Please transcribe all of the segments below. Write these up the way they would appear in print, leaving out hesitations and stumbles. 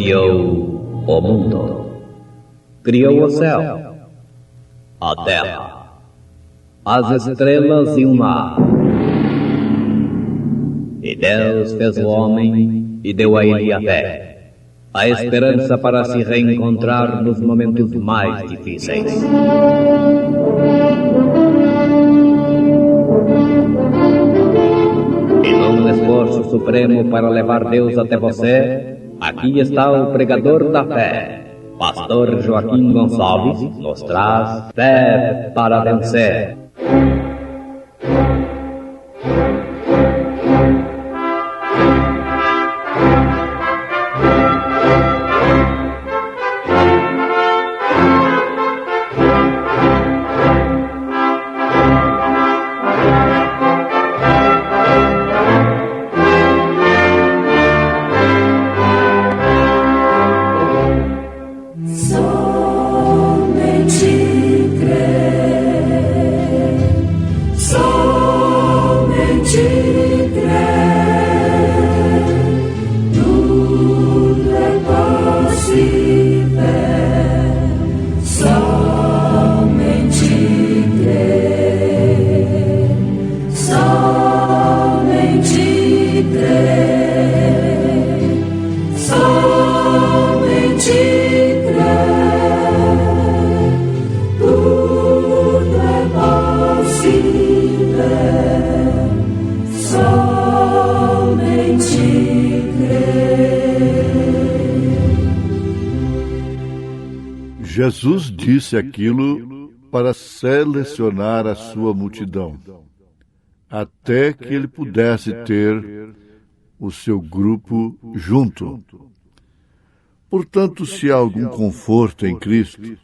criou o mundo, criou o céu, a terra, as estrelas e o mar. E Deus fez o homem e deu a ele a fé, a esperança para se reencontrar nos momentos mais difíceis. E num esforço supremo para levar Deus até você, aqui está o pregador da fé, Pastor Joaquim Gonçalves, nos traz fé para vencer. Jesus disse aquilo para selecionar a sua multidão, até que ele pudesse ter o seu grupo junto. Portanto, se há algum conforto em Cristo,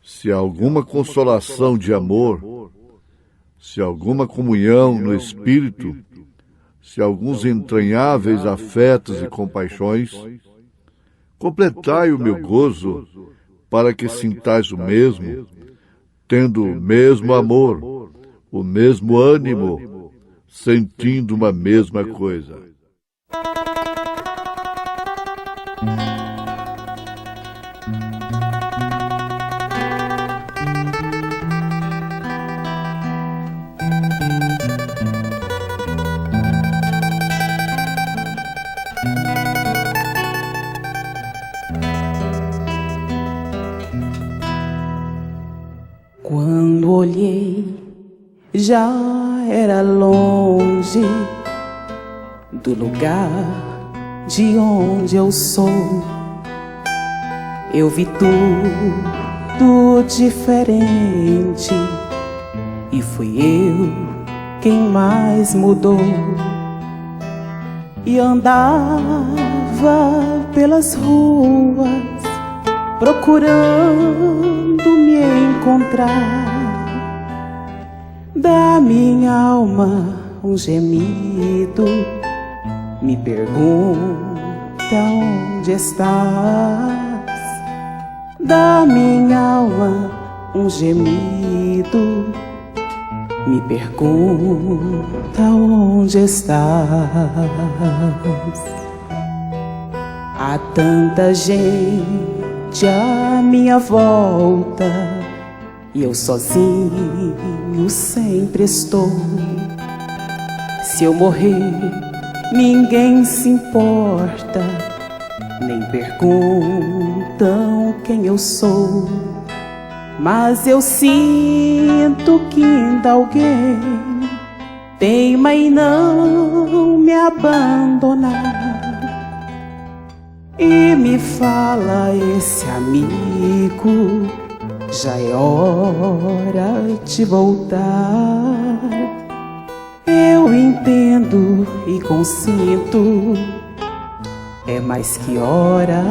se há alguma consolação de amor, se há alguma comunhão no Espírito, se há alguns entranháveis afetos e compaixões, completai o meu gozo, para que sintais o mesmo, tendo o mesmo amor, o mesmo ânimo, sentindo uma mesma coisa. Quando olhei, já era longe do lugar de onde eu sou. Eu vi tudo diferente e fui eu quem mais mudou. E andava pelas ruas procurando me encontrar. Da minha alma um gemido me pergunta onde estás. Da minha alma um gemido me pergunta onde estás. Há tanta gente à minha volta e eu sozinho sempre estou. Se eu morrer, ninguém se importa, nem perguntam quem eu sou. Mas eu sinto que ainda alguém teima em não me abandonar. E me fala esse amigo, já é hora de voltar. Eu entendo e consinto, é mais que hora,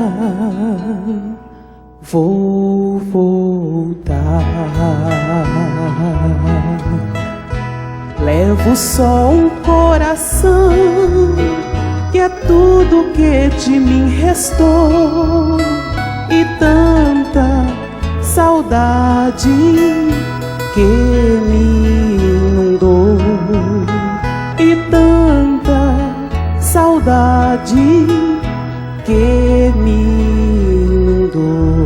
vou voltar. Levo só um coração, que é tudo que de mim restou, e tanta saudade que me inundou, e tanta saudade que me inundou.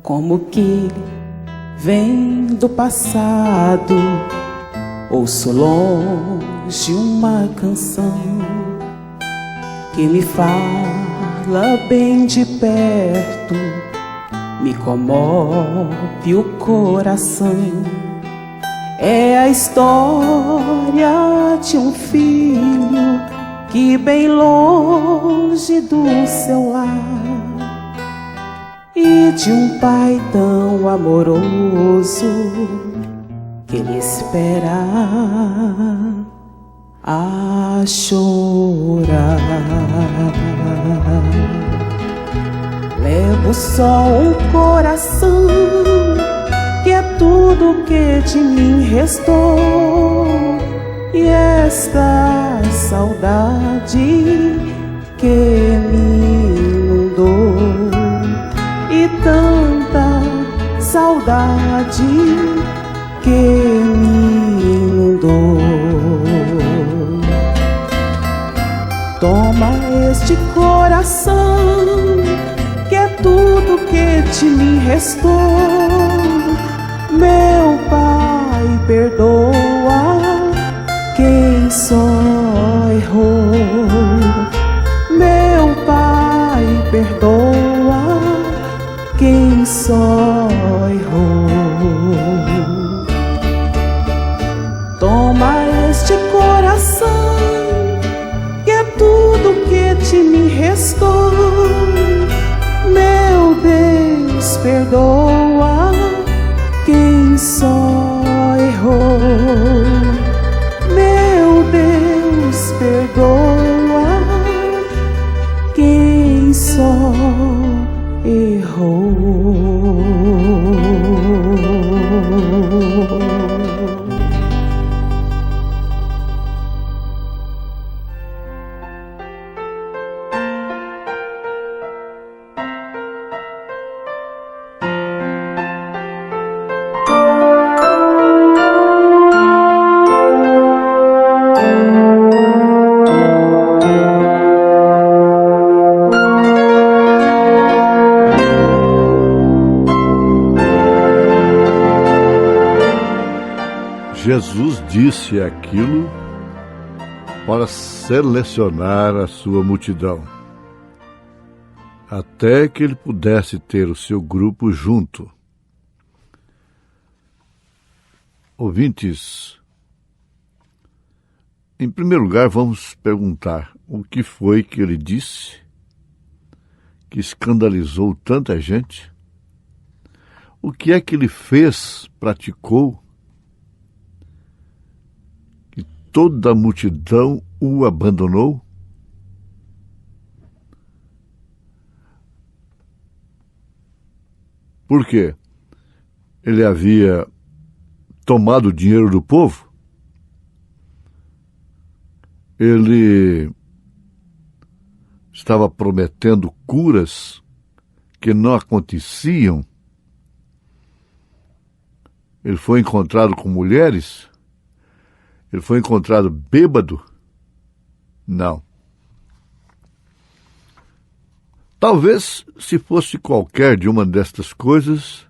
Como que vem do passado, ouço longe uma canção que me fala bem de perto, me comove o coração. É a história de um filho que bem longe do seu lar, e de um pai tão amoroso que ele espera a chorar. Levo só um coração, que é tudo que de mim restou, e esta saudade que me inundou, e tanta saudade que me inundou. Toma este coração, que é tudo que de mim restou. Meu Pai, perdoa quem só errou. Meu Pai, perdoa quem só errou. Toma este coração, que é tudo que de mim restou. Meu Deus, perdoa quem só errou. Meu Deus, perdoa quem só errou. Jesus disse aquilo para selecionar a sua multidão, até que ele pudesse ter o seu grupo junto. Ouvintes, em primeiro lugar, vamos perguntar o que foi que ele disse que escandalizou tanta gente? O que é que ele fez, praticou, que toda a multidão o abandonou? Por quê? Ele havia tomado o dinheiro do povo? Ele estava prometendo curas que não aconteciam? Ele foi encontrado com mulheres? Ele foi encontrado bêbado? Não. Talvez, se fosse qualquer de uma destas coisas,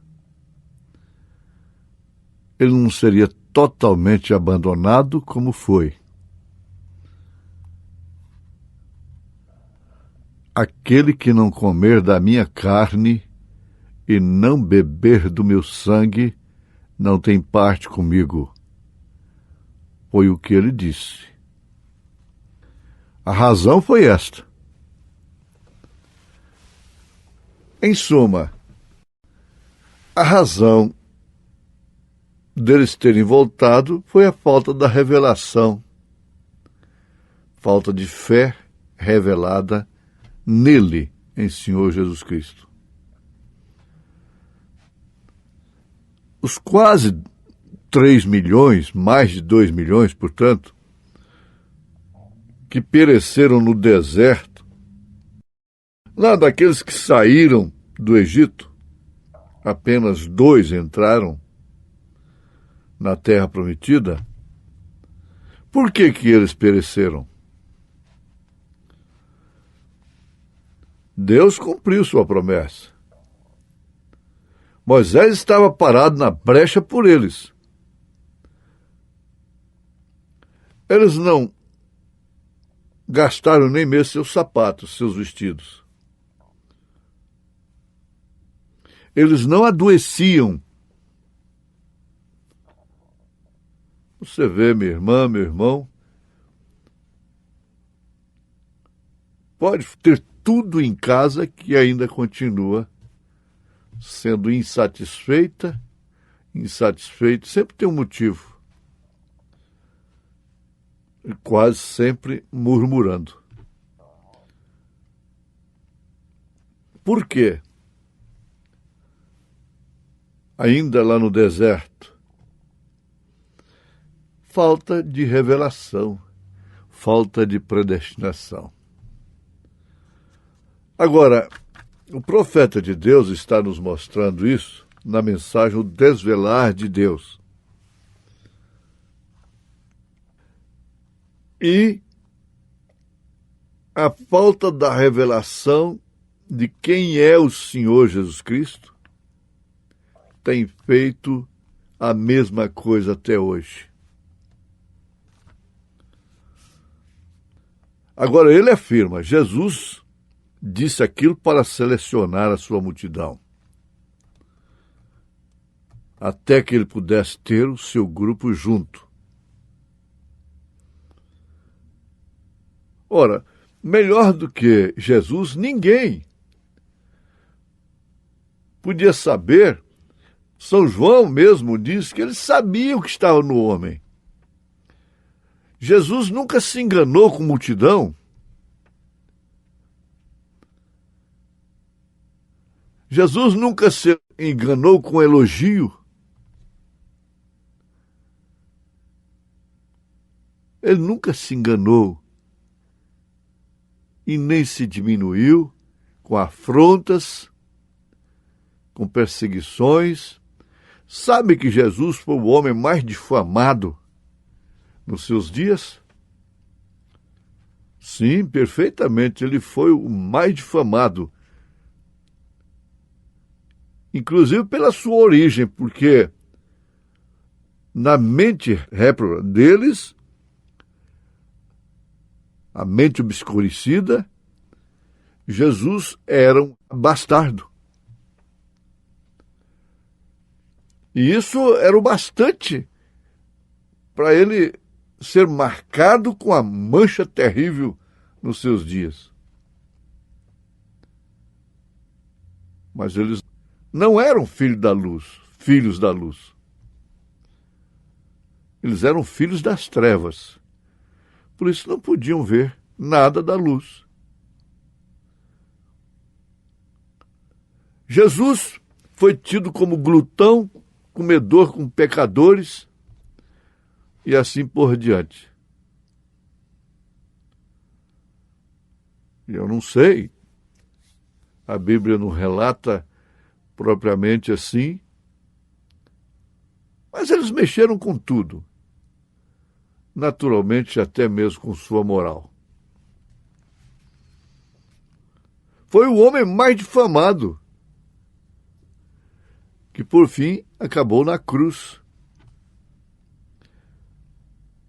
ele não seria totalmente abandonado como foi. Aquele que não comer da minha carne e não beber do meu sangue não tem parte comigo. Foi o que ele disse. A razão foi esta. Em suma, a razão deles terem voltado foi a falta da revelação, falta de fé revelada nele, em Senhor Jesus Cristo. Os quase 3 milhões, mais de 2 milhões, portanto, que pereceram no deserto, lá daqueles que saíram do Egito, apenas 2 entraram na Terra Prometida. Por que eles pereceram? Deus cumpriu sua promessa. Moisés estava parado na brecha por eles. Eles não gastaram nem mesmo seus sapatos, seus vestidos. Eles não adoeciam. Você vê, minha irmã, meu irmão, pode ter tudo em casa que ainda continua sendo insatisfeito, sempre tem um motivo. E quase sempre murmurando. Por quê? Ainda lá no deserto, falta de revelação, falta de predestinação. Agora, o profeta de Deus está nos mostrando isso na mensagem O Desvelar de Deus. E a falta da revelação de quem é o Senhor Jesus Cristo tem feito a mesma coisa até hoje. Agora ele afirma, Jesus disse aquilo para selecionar a sua multidão, até que ele pudesse ter o seu grupo junto. Ora, melhor do que Jesus, ninguém podia saber. São João mesmo diz que ele sabia o que estava no homem. Jesus nunca se enganou com multidão. Jesus nunca se enganou com elogio. Ele nunca se enganou e nem se diminuiu com afrontas, com perseguições. Sabe que Jesus foi o homem mais difamado nos seus dias? Sim, perfeitamente, ele foi o mais difamado. Inclusive pela sua origem, porque na mente réproba deles, a mente obscurecida, Jesus era um bastardo. E isso era o bastante para ele ser marcado com a mancha terrível nos seus dias. Mas eles não eram filhos da luz. Eles eram filhos das trevas. Por isso não podiam ver nada da luz. Jesus foi tido como glutão, comedor com pecadores e assim por diante. Eu não sei, a Bíblia não relata propriamente assim, mas eles mexeram com tudo, naturalmente até mesmo com sua moral. Foi o homem mais difamado, que por fim acabou na cruz,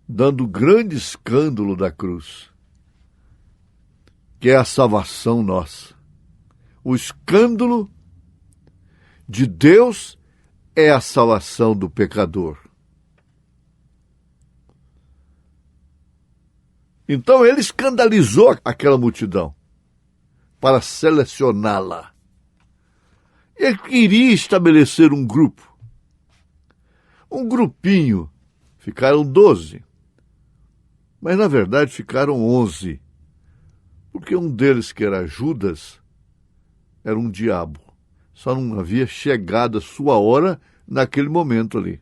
dando grande escândalo da cruz, que é a salvação nossa. O escândalo de Deus é a salvação do pecador. Então ele escandalizou aquela multidão para selecioná-la. Ele queria estabelecer um grupo. Um grupinho. Ficaram 12. Mas, na verdade, ficaram 11. Porque um deles, que era Judas, era um diabo. Só não havia chegado a sua hora naquele momento ali.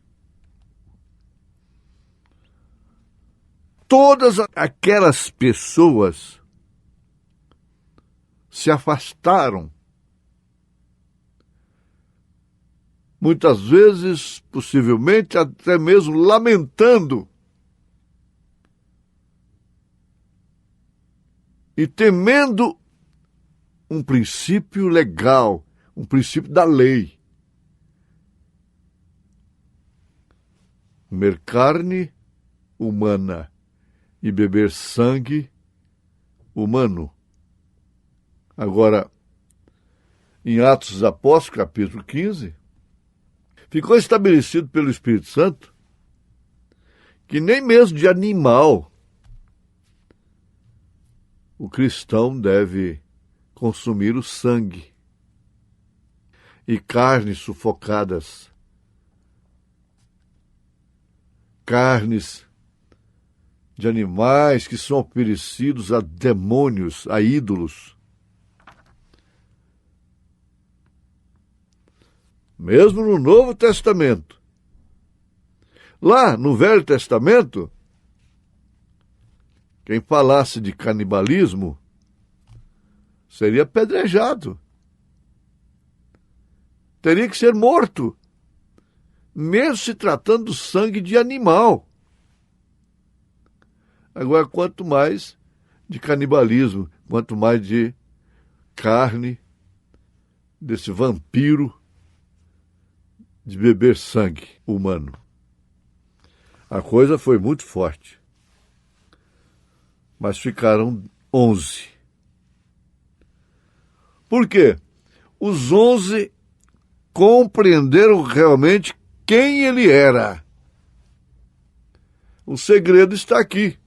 todas aquelas pessoas se afastaram. Muitas vezes, possivelmente, até mesmo lamentando e temendo um princípio legal, um princípio da lei. Comer carne humana e beber sangue humano. Agora, em Atos dos Apóstolos, capítulo 15, ficou estabelecido pelo Espírito Santo que nem mesmo de animal o cristão deve consumir o sangue e carnes sufocadas, carnes de animais que são oferecidos a demônios, a ídolos. Mesmo no Novo Testamento. Lá no Velho Testamento, quem falasse de canibalismo seria apedrejado. Teria que ser morto, mesmo se tratando do sangue de animal. Agora, quanto mais de canibalismo, quanto mais de carne, desse vampiro, de beber sangue humano. A coisa foi muito forte. Mas ficaram 11. Por quê? Os 11 compreenderam realmente quem ele era. O segredo está aqui.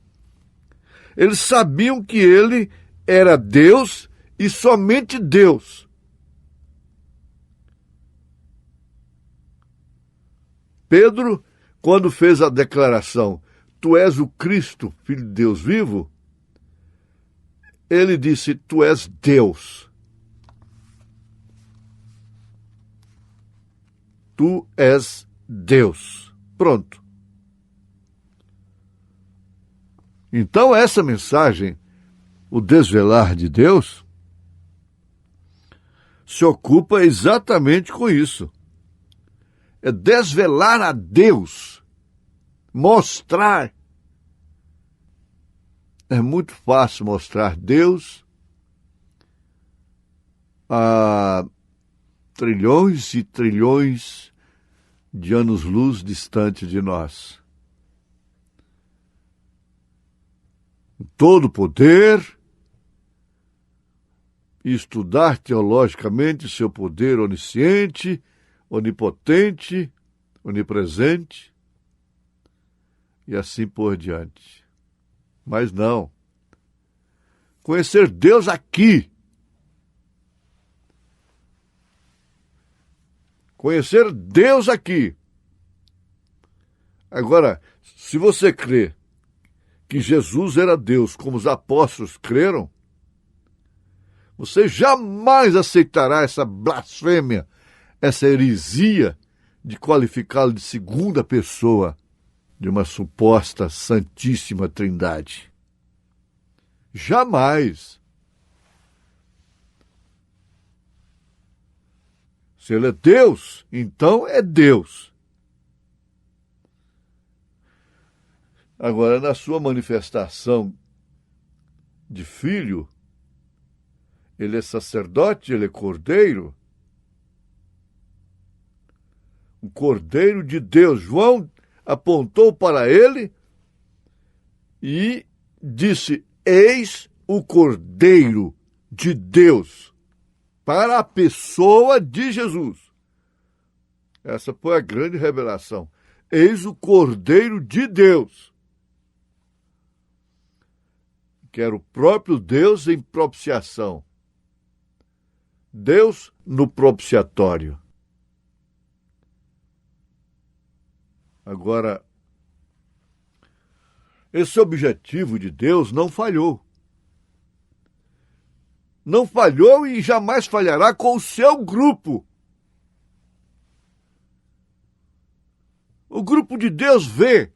Eles sabiam que ele era Deus e somente Deus. Pedro, quando fez a declaração, tu és o Cristo, Filho de Deus vivo, ele disse, tu és Deus. Tu és Deus. Pronto. Então essa mensagem, o desvelar de Deus, se ocupa exatamente com isso. É desvelar a Deus, mostrar. É muito fácil mostrar Deus a trilhões e trilhões de anos-luz distante de nós. Todo poder, e estudar teologicamente seu poder onisciente, onipotente, onipresente, e assim por diante. Mas não. Conhecer Deus aqui. Conhecer Deus aqui. Agora, se você crê que Jesus era Deus, como os apóstolos creram, você jamais aceitará essa blasfêmia, essa heresia de qualificá-lo de segunda pessoa de uma suposta Santíssima Trindade. Jamais. Se ele é Deus, então é Deus. Agora, na sua manifestação de filho, ele é sacerdote, ele é cordeiro. O cordeiro de Deus. João apontou para ele e disse, eis o cordeiro de Deus, para a pessoa de Jesus. Essa foi a grande revelação. Eis o cordeiro de Deus, que era o próprio Deus em propiciação. Deus no propiciatório. Agora, esse objetivo de Deus não falhou. Não falhou e jamais falhará com o seu grupo. O grupo de Deus vê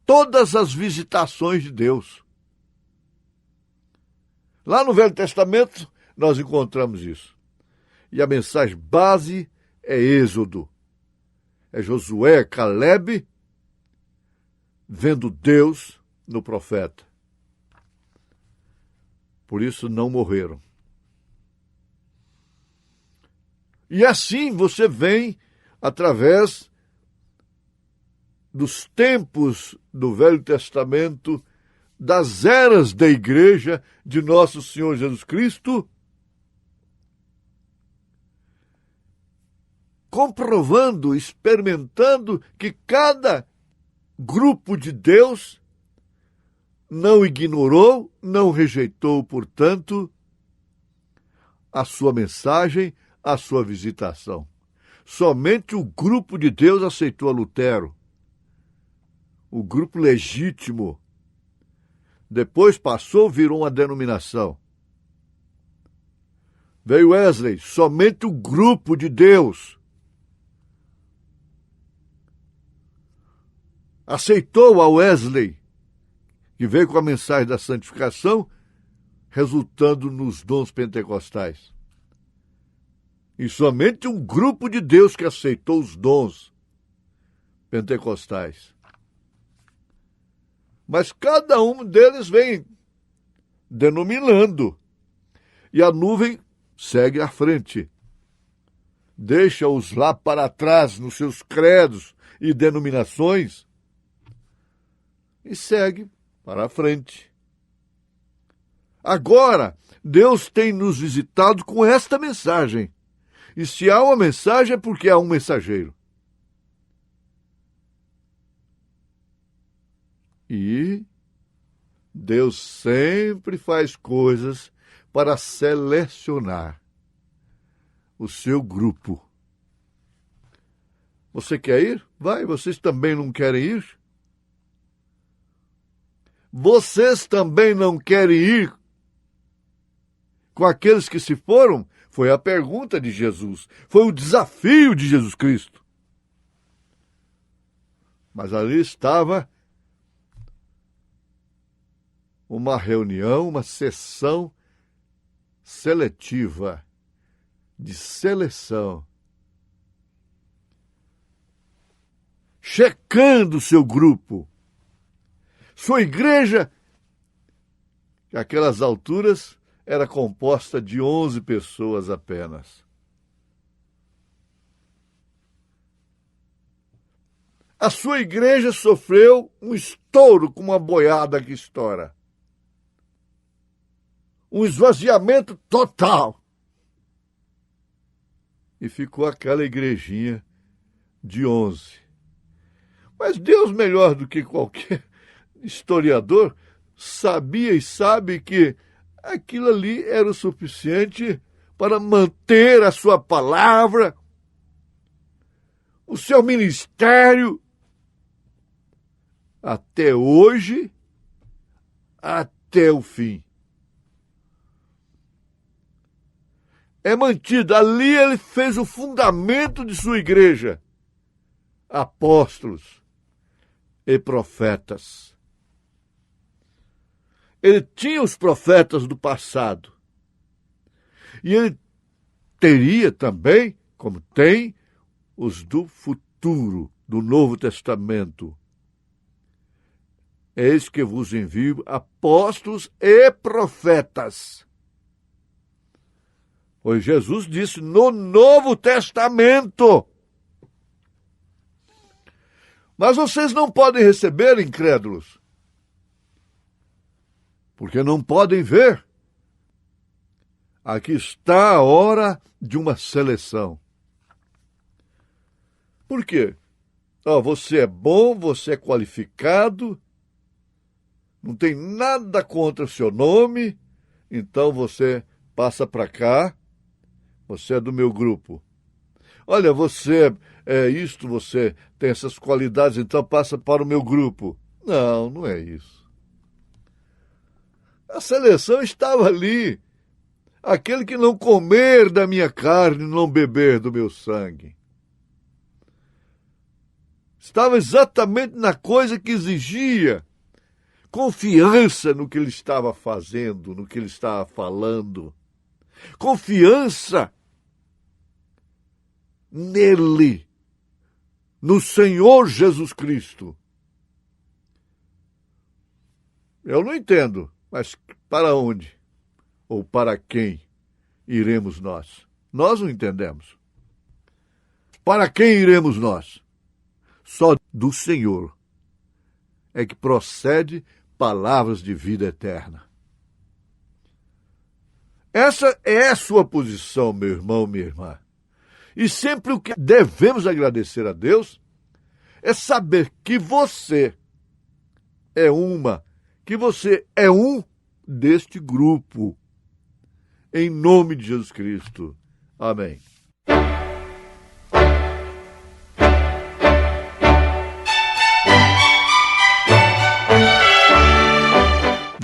todas as visitações de Deus. Lá no Velho Testamento, nós encontramos isso. E a mensagem base é Êxodo. É Josué, Calebe, vendo Deus no profeta. Por isso não morreram. E assim você vem, através dos tempos do Velho Testamento, das eras da igreja de nosso Senhor Jesus Cristo, comprovando, experimentando que cada grupo de Deus não ignorou, não rejeitou, portanto, a sua mensagem, a sua visitação. Somente o grupo de Deus aceitou a Lutero, o grupo legítimo. Depois passou, virou uma denominação. Veio Wesley, somente o grupo de Deus aceitou a Wesley, que veio com a mensagem da santificação, resultando nos dons pentecostais. E somente um grupo de Deus que aceitou os dons pentecostais. Mas cada um deles vem denominando. E a nuvem segue à frente. Deixa-os lá para trás nos seus credos e denominações e segue para a frente. Agora, Deus tem nos visitado com esta mensagem. E se há uma mensagem é porque há um mensageiro. E Deus sempre faz coisas para selecionar o seu grupo. Você quer ir? Vai, vocês também não querem ir? Vocês também não querem ir com aqueles que se foram? Foi a pergunta de Jesus. Foi o desafio de Jesus Cristo. Mas ali estava uma reunião, uma sessão seletiva, de seleção, checando o seu grupo. Sua igreja, que àquelas alturas era composta de 11 pessoas apenas. A sua igreja sofreu um estouro como uma boiada que estoura. Um esvaziamento total. E ficou aquela igrejinha de 11. Mas Deus, melhor do que qualquer historiador, sabia e sabe que aquilo ali era o suficiente para manter a sua palavra, o seu ministério, até hoje, até o fim. É mantido. Ali ele fez o fundamento de sua igreja. Apóstolos e profetas. Ele tinha os profetas do passado. E ele teria também, como tem, os do futuro, do Novo Testamento. Eis que vos envio apóstolos e profetas. Pois Jesus disse no Novo Testamento. Mas vocês não podem receber, incrédulos, porque não podem ver. Aqui está a hora de uma seleção. Por quê? Você é bom, você é qualificado, não tem nada contra o seu nome, então você passa para cá, você é do meu grupo. Olha, você é isto, você tem essas qualidades, então passa para o meu grupo. Não, não é isso. A seleção estava ali. Aquele que não comer da minha carne, não beber do meu sangue. Estava exatamente na coisa que exigia confiança no que ele estava fazendo, no que ele estava falando. Confiança nele, no Senhor Jesus Cristo. Eu não entendo, mas para onde ou para quem iremos nós? Nós não entendemos. Para quem iremos nós? Só do Senhor é que procede palavras de vida eterna. Essa é a sua posição, meu irmão, minha irmã. E sempre o que devemos agradecer a Deus é saber que você é um deste grupo. Em nome de Jesus Cristo. Amém.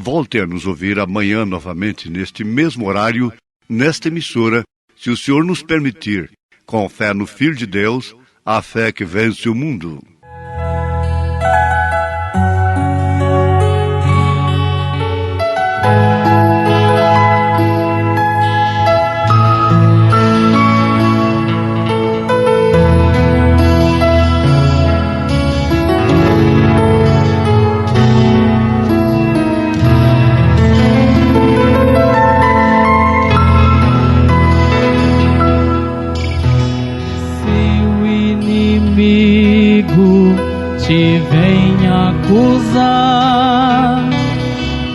Volte a nos ouvir amanhã novamente, neste mesmo horário, nesta emissora, se o Senhor nos permitir, com fé no Filho de Deus, a fé que vence o mundo. Te vem acusar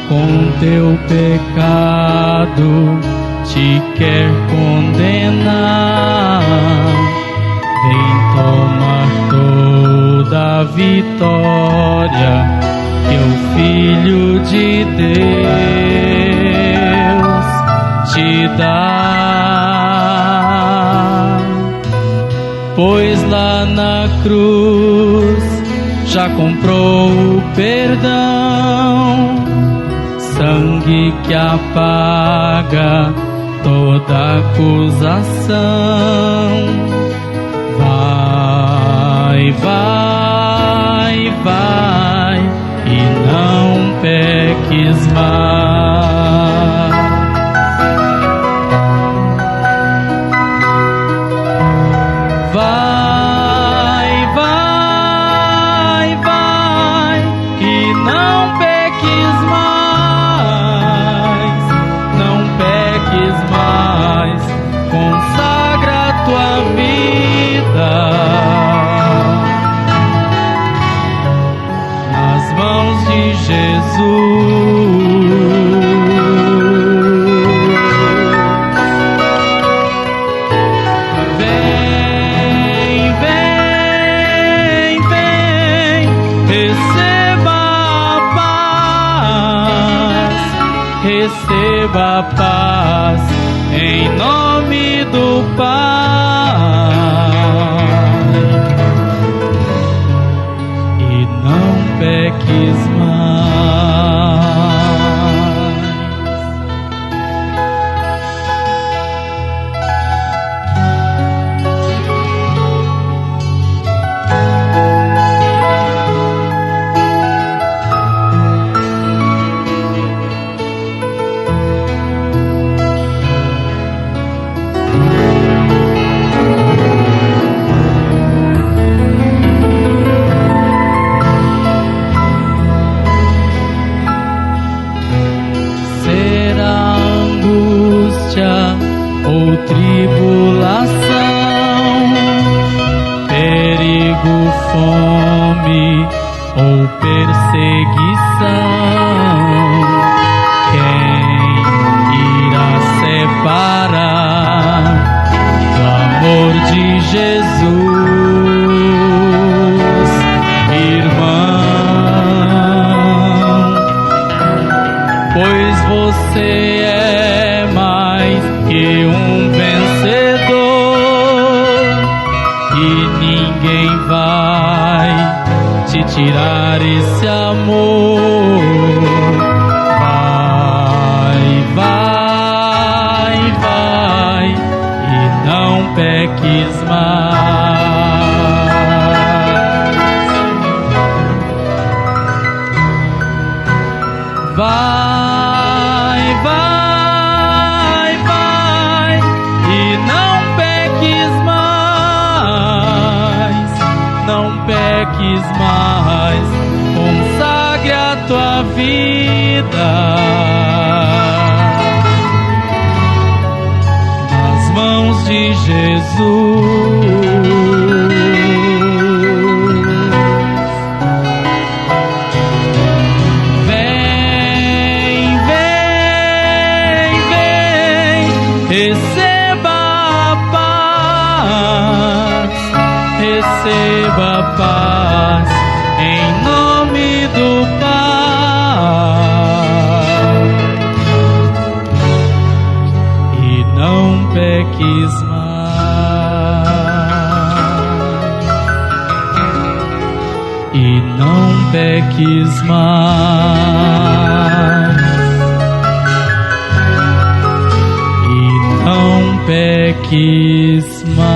com teu pecado, te quer condenar. Vem tomar toda a vitória que o Filho de Deus te dá. Pois lá na cruz já comprou o perdão, sangue que apaga toda acusação. Vai, vai, vai, e não peques mais. Receba a paz em nome do Pai, e não peques mais. Ou tribulação, perigo, fome ou perseguição, quem irá separar do amor de Jesus, irmão? Pois você é mais que um vencedor, e ninguém vai te tirar esse amor. Vai, vai, vai, e não peques mais. Vai, vai, vai, e não peques mais, não peques mais, consagre a tua vida nas mãos de Jesus. Receba a paz em nome do Pai, e não peques mais, e não peques mais, e não peques mais.